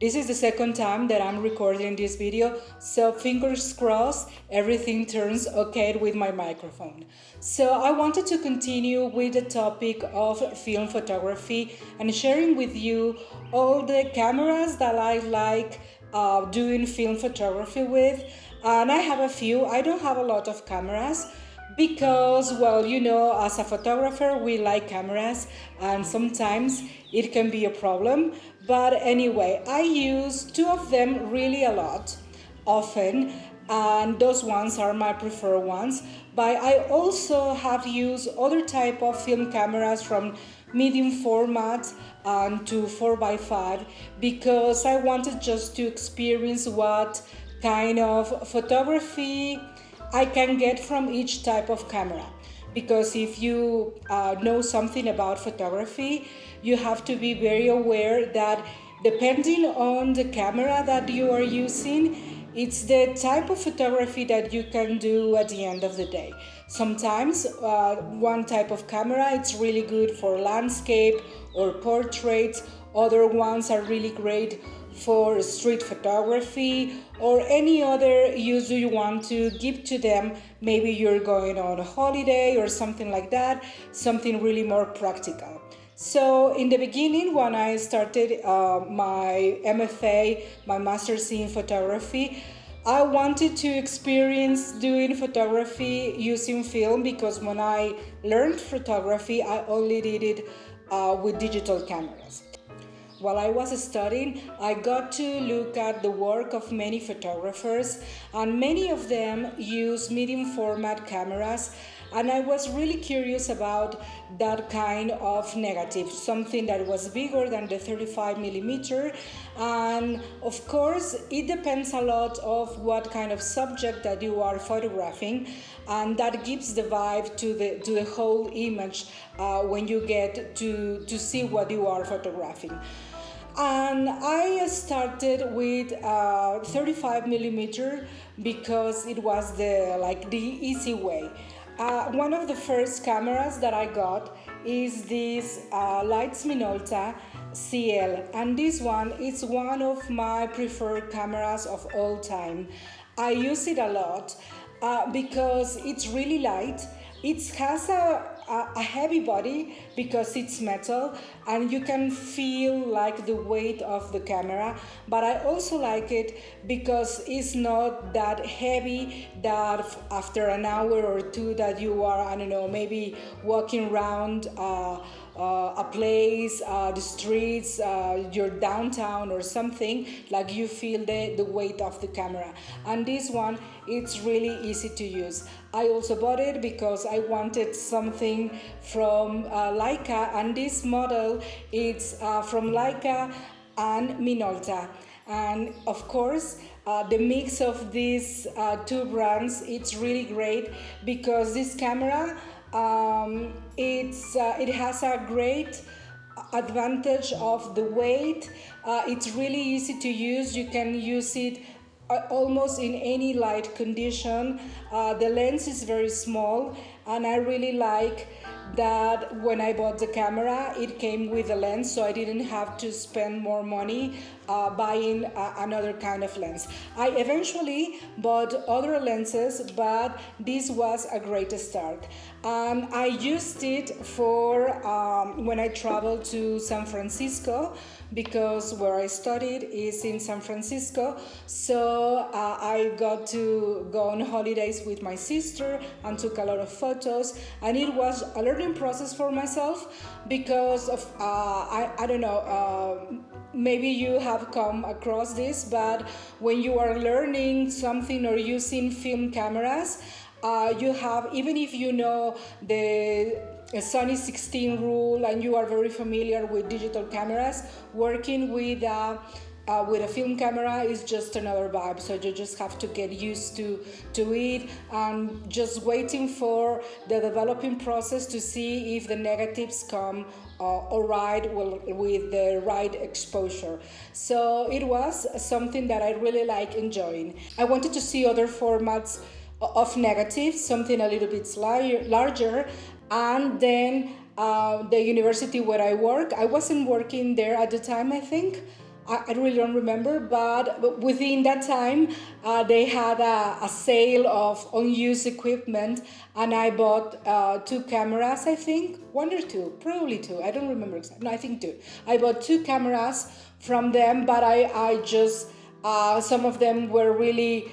This is the second time that I'm recording this video, so fingers crossed everything turns okay with my microphone. So I wanted to continue with the topic of film photography and sharing with you all the cameras that I like doing film photography with. And I have a few. I don't have a lot of cameras because, well, as a photographer we like cameras and sometimes it can be a problem, but anyway, I use two of them really a lot often, and those ones are my preferred ones. But I also have used other type of film cameras from medium format and to 4x5 because I wanted just to experience what kind of photography I can get from each type of camera. Because if you know something about photography, you have to be very aware that depending on the camera that you are using, it's the type of photography that you can do at the end of the day. Sometimes one type of camera it's really good for landscape or portraits. Other ones are really great for street photography or any other use you want to give to them. Maybe you're going on a holiday or something like that, something really more practical. So in the beginning, when I started my MFA, my master's in photography, I wanted to experience doing photography using film because when I learned photography, I only did it with digital cameras. While I was studying, I got to look at the work of many photographers, and many of them use medium format cameras. And I was really curious about that kind of negative, something that was bigger than the 35 millimeter. And of course, it depends a lot of what kind of subject that you are photographing, and that gives the vibe to the whole image when you get to see what you are photographing. And I started with 35 millimeter because it was the easy way. One of the first cameras that I got is this Leitz Minolta CL, and this one is one of my preferred cameras of all time. I use it a lot because it's really light. It has a heavy body because it's metal and you can feel like the weight of the camera, but I also like it because it's not that heavy that after an hour or two that you are, I don't know, maybe walking around a place, the streets, your downtown or something, like you feel the weight of the camera. And this one, it's really easy to use. I also bought it because I wanted something from Leica, and this model is from Leica and Minolta. And of course, the mix of these two brands, it's really great because this camera it has a great advantage of the weight. It's really easy to use. You can use it almost in any light condition. The lens is very small, and I really like that when I bought the camera, it came with a lens, so I didn't have to spend more money buying another kind of lens. I eventually bought other lenses, but this was a great start. I used it for when I traveled to San Francisco because where I studied is in San Francisco. So I got to go on holidays with my sister and took a lot of photos, and it was a learning process for myself because of I don't know, maybe you have come across this, but when you are learning something or using film cameras, you have, even if you know the Sony 16 rule and you are very familiar with digital cameras, working with a film camera is just another vibe. So you just have to get used to it and just waiting for the developing process to see if the negatives come all right with the right exposure. So it was something that I really like enjoying. I wanted to see other formats of negatives, something a little bit larger, and then the university where I work, I wasn't working there at the time, I think. I really don't remember, but within that time, they had a sale of unused equipment, and I bought 2 cameras, I think, 1 or 2, probably 2. I don't remember exactly. No, I think 2. I bought 2 cameras from them, but I just some of them were really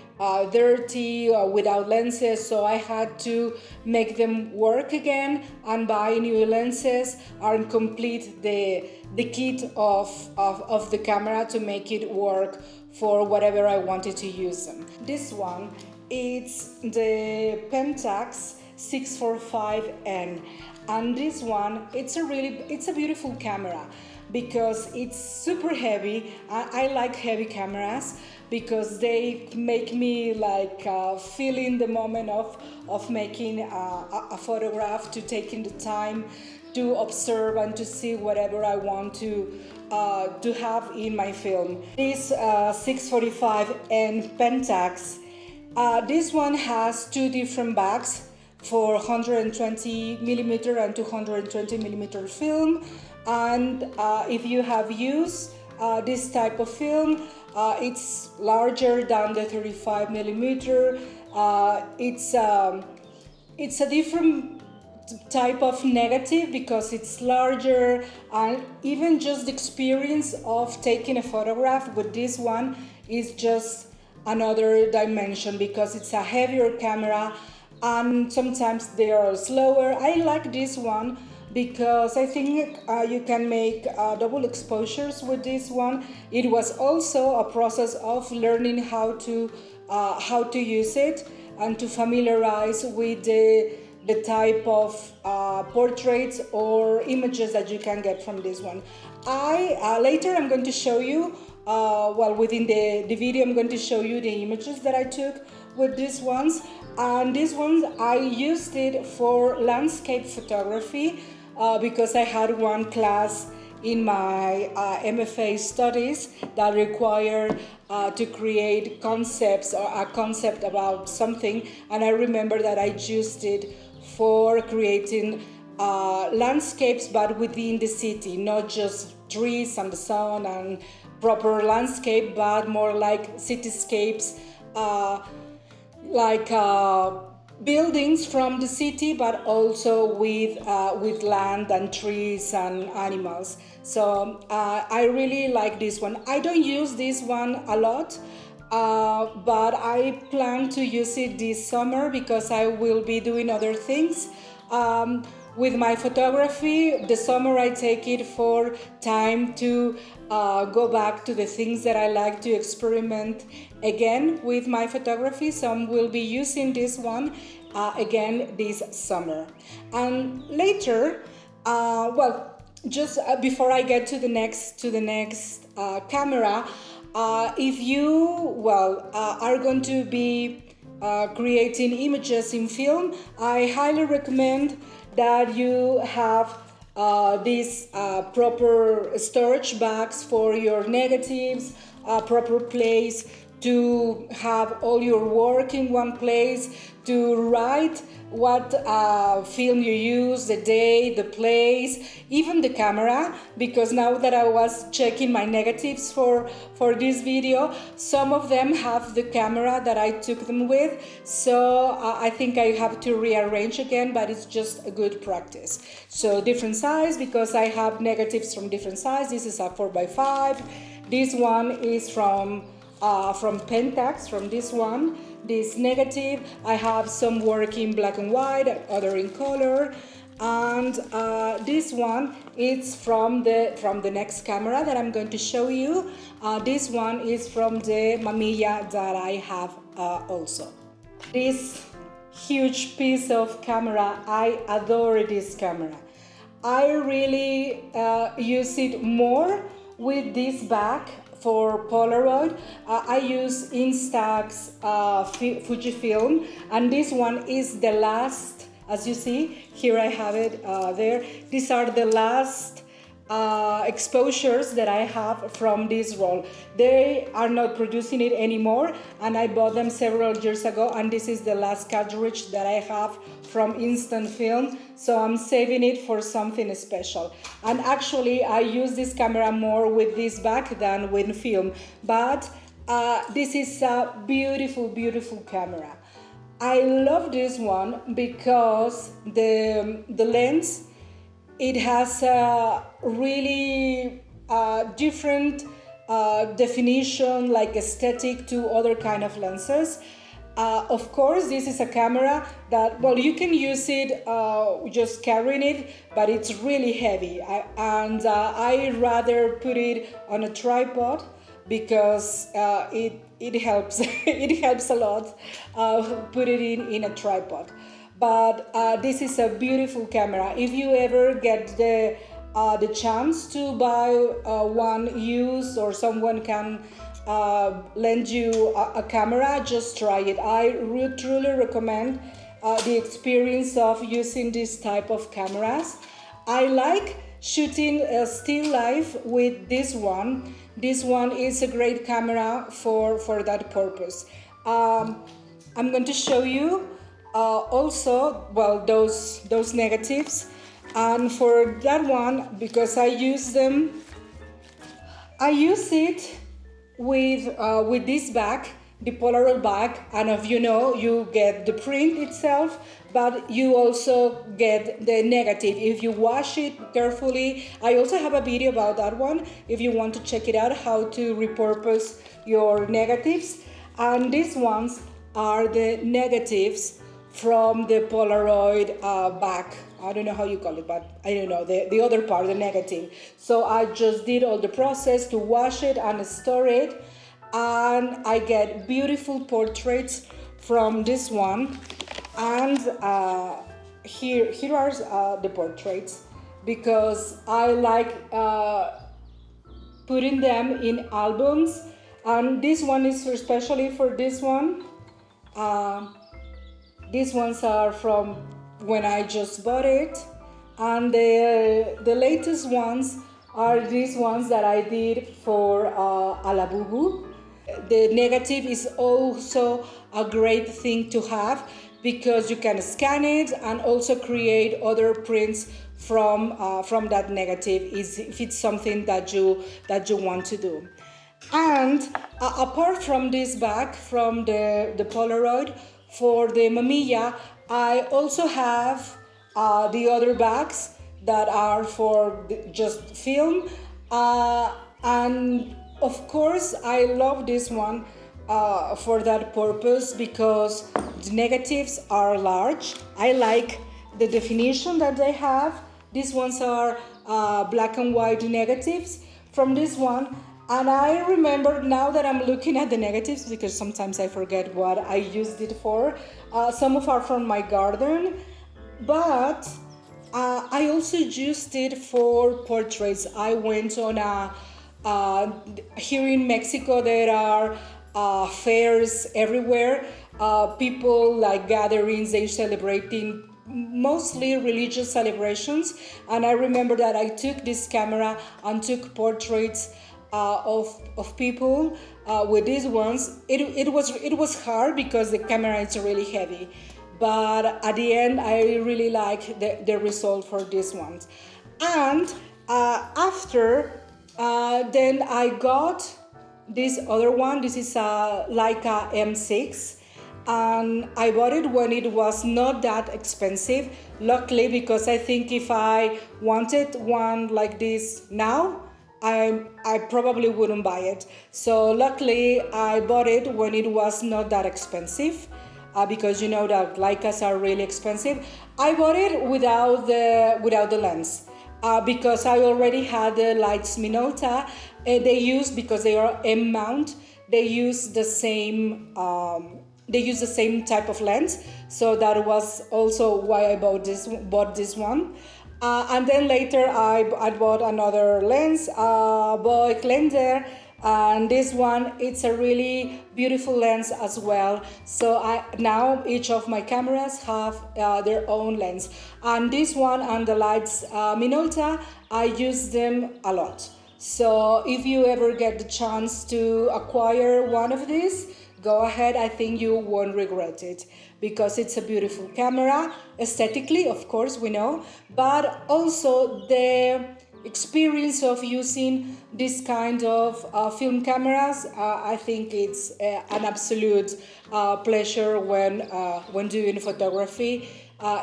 dirty without lenses, so I had to make them work again and buy new lenses and complete the kit of the camera to make it work for whatever I wanted to use them. This one, it's the Pentax 645N, and this one, it's a beautiful camera because it's super heavy. I like heavy cameras because they make me like feel in the moment of making a photograph, to taking the time to observe and to see whatever I want to have in my film. This 645N Pentax, this one has 2 different bags for 120mm and 220mm film. And if you have used this type of film, it's larger than the 35mm. It's a different type of negative because it's larger, and even just the experience of taking a photograph with this one is just another dimension because it's a heavier camera and sometimes they are slower. I like this one because I think you can make double exposures with this one. It was also a process of learning how to use it and to familiarize with the type of portraits or images that you can get from this one. Later I'm going to show you, within the video I'm going to show you the images that I took with these ones. And these ones I used it for landscape photography because I had one class in my MFA studies that required to create concepts or a concept about something, and I remember that I used it for creating landscapes, but within the city, not just trees and the sun and proper landscape, but more like cityscapes, like buildings from the city, but also with land and trees and animals. So I really like this one. I don't use this one a lot, but I plan to use it this summer because I will be doing other things. With my photography, the summer I take it for time to go back to the things that I like to experiment again with my photography. So I will be using this one again this summer. And later, just before I get to the next camera, if you are going to be creating images in film, I highly recommend that you have these proper storage bags for your negatives, proper place to have all your work in one place, to write what film you use, the day, the place, even the camera, because now that I was checking my negatives for this video, some of them have the camera that I took them with, so I think I have to rearrange again, but it's just a good practice. So different size, because I have negatives from different size. This is a 4x5. This one is from Pentax, from this one. This negative, I have some work in black and white, other in color, and this one is from the next camera that I'm going to show you. This one is from the Mamiya that I have also. This huge piece of camera, I adore this camera. I really use it more with this bag. For Polaroid, I use Instax Fujifilm, and this one is the last, as you see, here I have it there. These are the last exposures that I have from this roll. They are not producing it anymore, and I bought them several years ago, and this is the last cartridge that I have from instant film, so I'm saving it for something special. And actually I use this camera more with this bag than with film, but this is a beautiful, beautiful camera. I love this one because the lens, it has a really different definition, like aesthetic to other kind of lenses. Of course, this is a camera that, well, you can use it just carrying it, but it's really heavy. I rather put it on a tripod because it helps. It helps a lot. Put it in a tripod. But this is a beautiful camera. If you ever get the chance to buy one used, or someone can lend you a camera, just try it. I truly recommend the experience of using this type of cameras. I like shooting still life with this one. This one is a great camera for that purpose. I'm going to show you also, well, those negatives. And for that one, because I use them, I use it with this bag, the Polaroid bag, and if you know, you get the print itself, but you also get the negative if you wash it carefully. I also have a video about that one if you want to check it out, how to repurpose your negatives. And these ones are the negatives from the Polaroid bag. I don't know how you call it, but I don't know, the other part, the negative. So I just did all the process to wash it and store it, and I get beautiful portraits from this one. And here are the portraits, because I like putting them in albums. And this one is especially for this one. These ones are from when I just bought it, and the latest ones are these ones that I did for Alabubu. The negative is also a great thing to have, because you can scan it and also create other prints from that negative if it's something that you want to do. And apart from this bag from the Polaroid, for the Mamiya, I also have the other bags that are for just film. And of course, I love this one for that purpose, because the negatives are large. I like the definition that they have. These ones are black and white negatives from this one. And I remember now that I'm looking at the negatives, because sometimes I forget what I used it for. Some of are from my garden, but I also used it for portraits. I went on here in Mexico there are fairs everywhere. People like gatherings, they're celebrating mostly religious celebrations. And I remember that I took this camera and took portraits of people with these ones. It was hard because the camera is really heavy, but at the end I really like the result for these ones. And after then I got this other one. This is a Leica M6, and I bought it when it was not that expensive, luckily, because I think if I wanted one like this now, I probably wouldn't buy it. So luckily I bought it when it was not that expensive, because you know that Leicas are really expensive. I bought it without the lens, because I already had the Leitz Minolta. They use, because they are M mount, they use the same type of lens. So that was also why I bought this one. And then later I bought another lens, Boy Lender, and this one, it's a really beautiful lens as well. So now each of my cameras have their own lens, and this one and the Leitz Minolta, I use them a lot. So if you ever get the chance to acquire one of these, go ahead. I think you won't regret it, because it's a beautiful camera, aesthetically, of course, we know, but also the experience of using this kind of film cameras, I think it's an absolute pleasure when doing photography,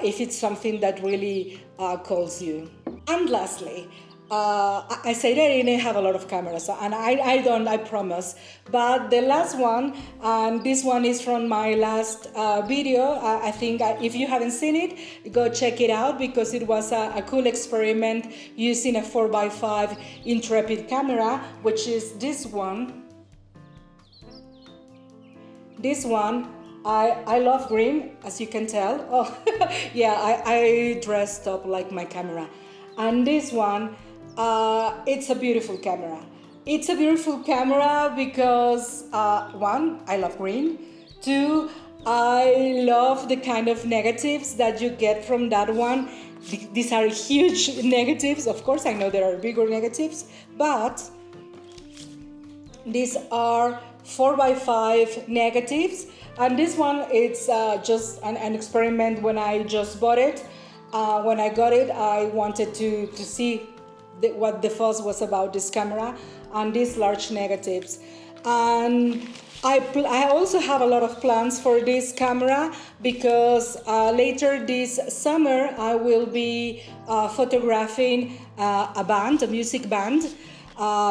if it's something that really calls you. And lastly, I said I didn't have a lot of cameras, and I don't, I promise. But the last one, and this one is from my last video. I think if you haven't seen it, go check it out, because it was a cool experiment using a 4x5 Intrepid camera, which is this one. This one, I love green, as you can tell. Oh, yeah, I dressed up like my camera. And this one, it's a beautiful camera. It's a beautiful camera because, one, I love green. Two, I love the kind of negatives that you get from that one. These are huge negatives. Of course, I know there are bigger negatives, but these are 4x5 negatives. And this one, it's just an experiment when I just bought it. When I got it, I wanted to see what the fuss was about this camera and these large negatives. And I also have a lot of plans for this camera, because later this summer I will be photographing a band, a music band,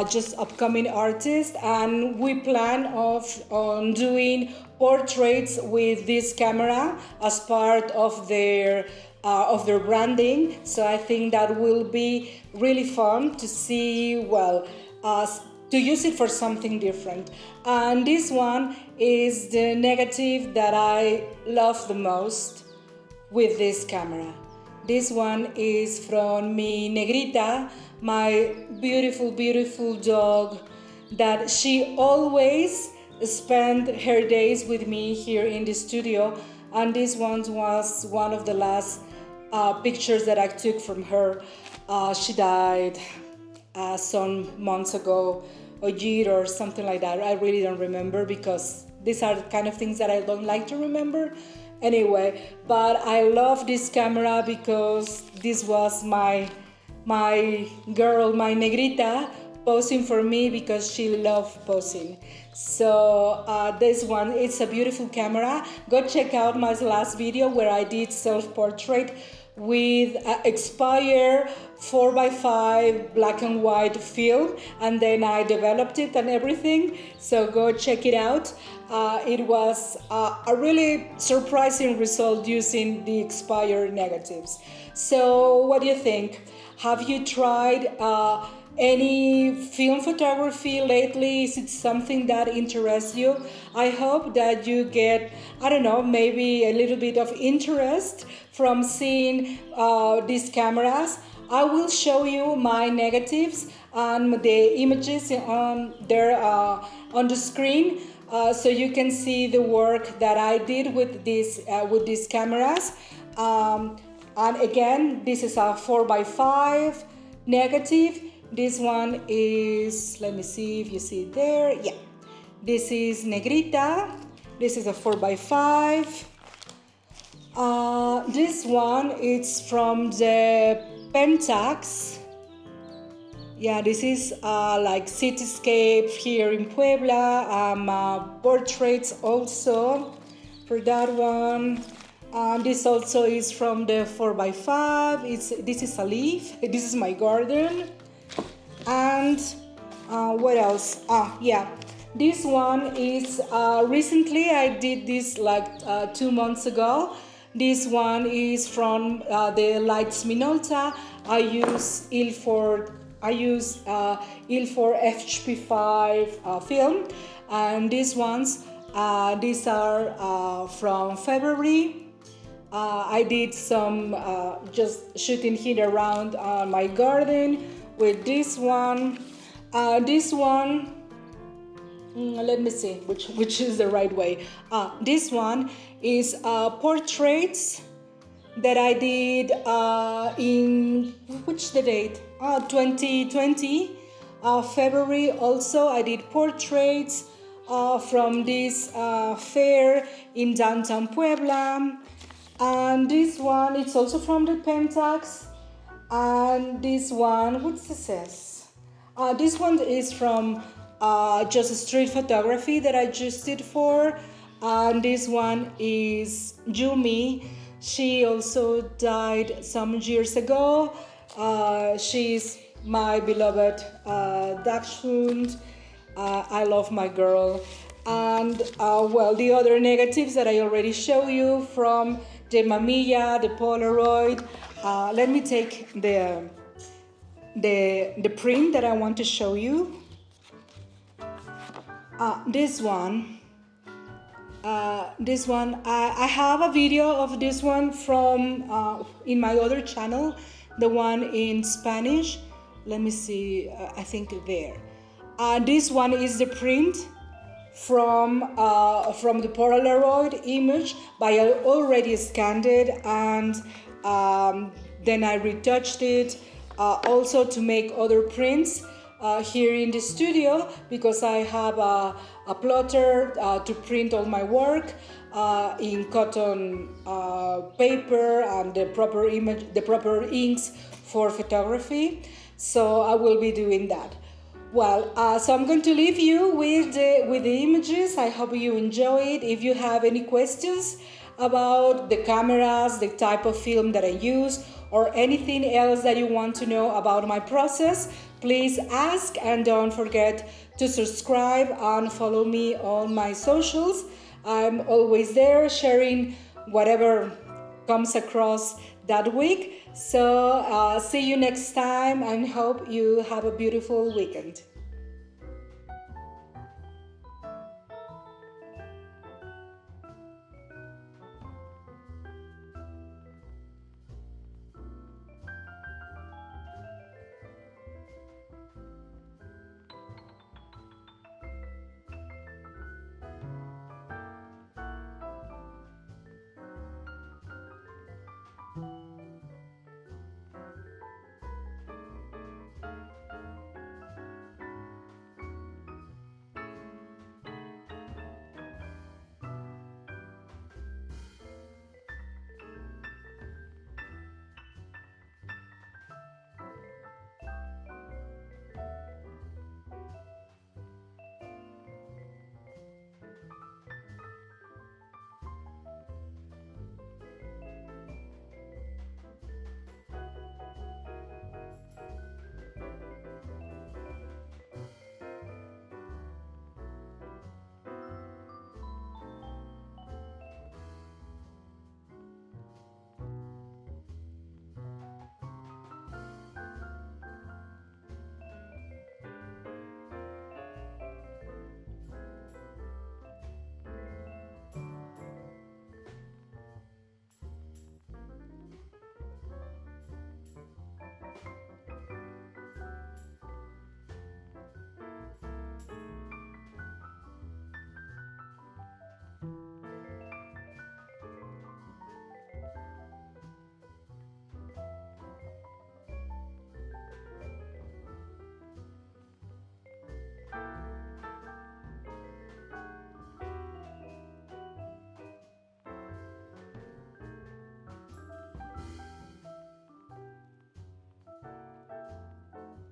just upcoming artists, and we plan on doing portraits with this camera as part of their branding. So I think that will be really fun to see, well, to use it for something different. And this one is the negative that I love the most with this camera. This one is from mi negrita, my beautiful, beautiful dog, that she always spent her days with me here in the studio. And this one was one of the last pictures that I took from her. She died some months ago, a year or something like that. I really don't remember, because these are the kind of things that I don't like to remember. Anyway, but I love this camera because this was my girl, my negrita, posing for me because she loved posing. So this one, it's a beautiful camera. Go check out my last video where I did self-portrait with Expire 4x5 black and white film, and then I developed it and everything. So go check it out. It was a really surprising result using the Expire negatives. So what do you think? Have you tried any film photography lately? Is it something that interests you? I hope that you get, I don't know, maybe a little bit of interest from seeing these cameras. I will show you my negatives and the images on there on the screen, so you can see the work that I did with these cameras. And again, this is a 4x5 negative. This one is, let me see if you see it there. Yeah, this is negrita. This is a 4x5. This one is from the Pentax. Yeah, this is like cityscape here in Puebla. Portraits also for that one. This also is from the 4x5. This is a leaf. This is my garden. And what else? Yeah, this one is recently I did this like 2 months ago. This one is from the Leitz Minolta. I use Il4 HP5 film, and these ones, these are from February. I did some just shooting here around my garden with this one. This one Let me see which is the right way. This one is portraits that I did in which the date? 2020 February. Also, I did portraits from this fair in downtown Puebla. And this one, it's also from the Pentax. And this one, what's this says? This one is from just street photography that I just did for. And this one is Yumi. She also died some years ago. She's my beloved Dachshund. I love my girl. And well, the other negatives that I already show you from the Mamiya, the Polaroid. Let me take the print that I want to show you. This one, I have a video of this one from in my other channel, the one in Spanish. Let me see, I think there. This one is the print from the Polaroid image, but I already scanned it, and then I retouched it also to make other prints here in the studio, because I have a plotter to print all my work in cotton paper and the proper inks for photography. So I will be doing that. Well, so I'm going to leave you with the images. I hope you enjoy it. If you have any questions about the cameras, the type of film that I use, or anything else that you want to know about my process, please ask, and don't forget to subscribe and follow me on my socials. I'm always there sharing whatever comes across that week. So see you next time, and hope you have a beautiful weekend.